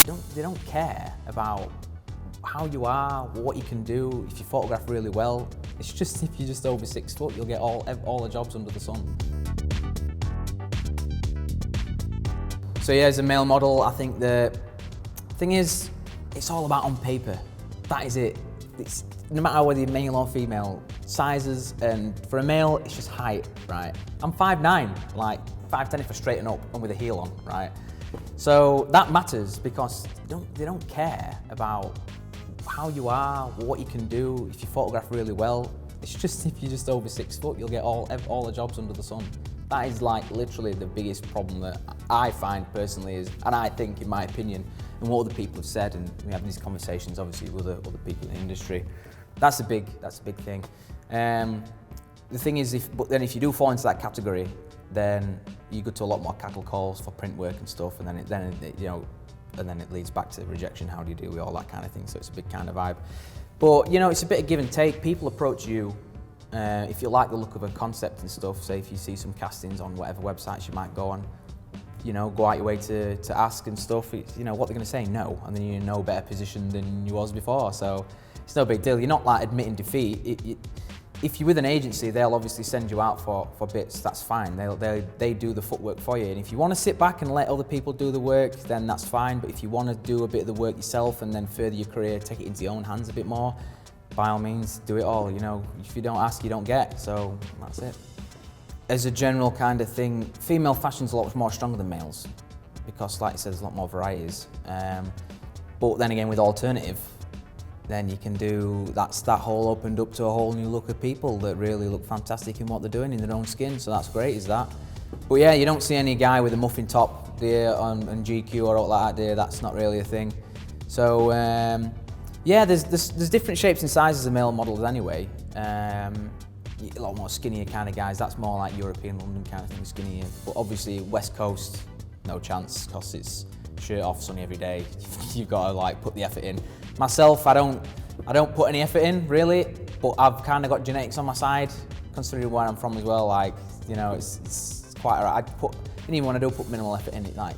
they don't care about how you are, what you can do, if you photograph really well. It's just if you're just over 6 foot, you'll get all the jobs under the sun. So yeah, as a male model, I think the thing is, it's all about on paper. That is it. It's, no matter whether you're male or female, sizes, and for a male, it's just height, right? I'm 5'9", like 5'10" if I straighten up and with a heel on, right? So that matters because they don't care about how you are, what you can do, if you photograph really well. It's just if you're just over 6 foot, you'll get all the jobs under the sun. That is like literally the biggest problem that I find personally is, and I think in my opinion, and what other people have said, and we have these conversations obviously with other people in the industry. That's a big thing. The thing is, if you do fall into that category, then you go to a lot more cattle calls for print work and stuff, and then it leads back to rejection. How do you deal with all that kind of thing? So it's a big kind of vibe. But it's a bit of give and take. People approach you if you like the look of a concept and stuff. Say if you see some castings on whatever websites you might go on, go out your way to ask and stuff. What they're going to say, no, and then you're in no better position than you was before. So it's no big deal. You're not like admitting defeat. If you're with an agency, they'll obviously send you out for bits. That's fine. They do the footwork for you. And if you want to sit back and let other people do the work, then that's fine. But if you want to do a bit of the work yourself and then further your career, take it into your own hands a bit more, by all means, do it all. If you don't ask, you don't get. So that's it. As a general kind of thing, female fashion's a lot more stronger than males because, like I said, there's a lot more varieties. But then again, with alternative, then you can do that hole opened up to a whole new look of people that really look fantastic in what they're doing in their own skin. So that's great, is that. But yeah, you don't see any guy with a muffin top there on GQ or all like that there. That's not really a thing. So yeah, there's different shapes and sizes of male models anyway. A lot more skinnier kind of guys. That's more like European, London kind of thing, skinnier. But obviously West Coast, no chance, because it's shirt off, sunny every day. You've got to put the effort in. Myself, I don't put any effort in really, but I've kind of got genetics on my side, considering where I'm from as well. It's quite alright. And even when I do put minimal effort in, I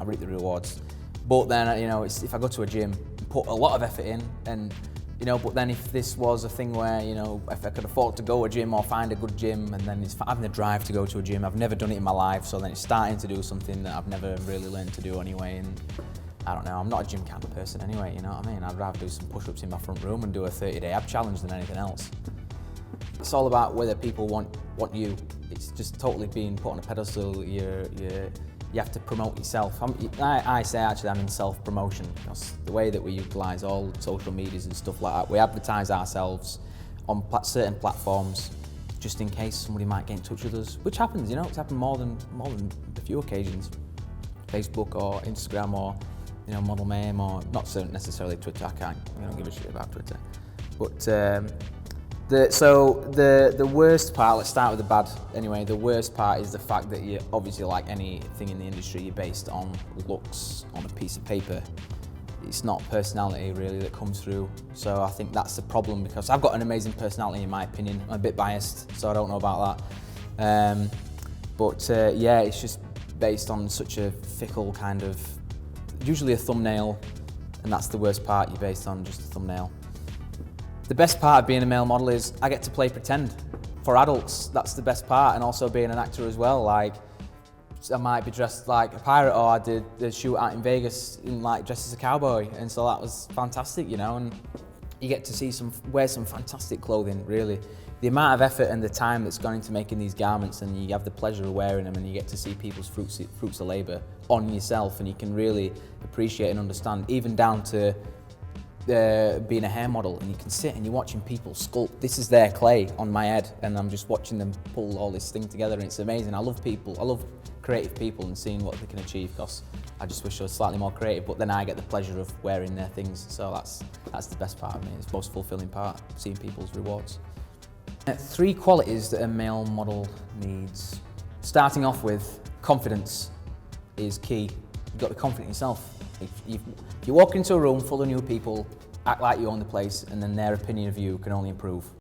reap the rewards. But then if I go to a gym, put a lot of effort in, and but then if this was a thing where if I could afford to go to a gym or find a good gym, and then it's having the drive to go to a gym. I've never done it in my life, so then it's starting to do something that I've never really learned to do anyway. And I don't know, I'm not a gym kind of person anyway, you know what I mean? I'd rather do some push-ups in my front room and do a 30-day ab challenge than anything else. It's all about whether people want you. It's just totally being put on a pedestal. You have to promote yourself. I say actually I'm in self-promotion because the way that we utilise all social medias and stuff like that, we advertise ourselves on certain platforms just in case somebody might get in touch with us, which happens, it's happened more than a few occasions. Facebook or Instagram or Model Mame, or not necessarily Twitter. I don't give a shit about Twitter. But the worst part, let's start with the bad anyway. The worst part is the fact that you obviously, like anything in the industry, you're based on looks on a piece of paper. It's not personality really that comes through. So I think that's the problem, because I've got an amazing personality in my opinion. I'm a bit biased, so I don't know about that. Yeah, it's just based on such a fickle kind of, usually a thumbnail, and that's the worst part. You're based on just a thumbnail. The best part of being a male model is I get to play pretend for adults. That's the best part, and also being an actor as well. I might be dressed like a pirate, or I did the shoot out in Vegas in dressed as a cowboy, and so that was fantastic, and you get to wear some fantastic clothing, really. The amount of effort and the time that's gone into making these garments, and you have the pleasure of wearing them, and you get to see people's fruits of labour on yourself, and you can really appreciate and understand, even down to being a hair model, and you can sit and you're watching people sculpt. This is their clay on my head, and I'm just watching them pull all this thing together, and it's amazing. I love people. I love creative people and seeing what they can achieve, because I just wish I was slightly more creative, but then I get the pleasure of wearing their things, so that's the best part of me. It's the most fulfilling part, seeing people's rewards. 3 qualities that a male model needs. Starting off with, confidence is key. You've got to be confident in yourself. If you walk into a room full of new people, act like you own the place, and then their opinion of you can only improve.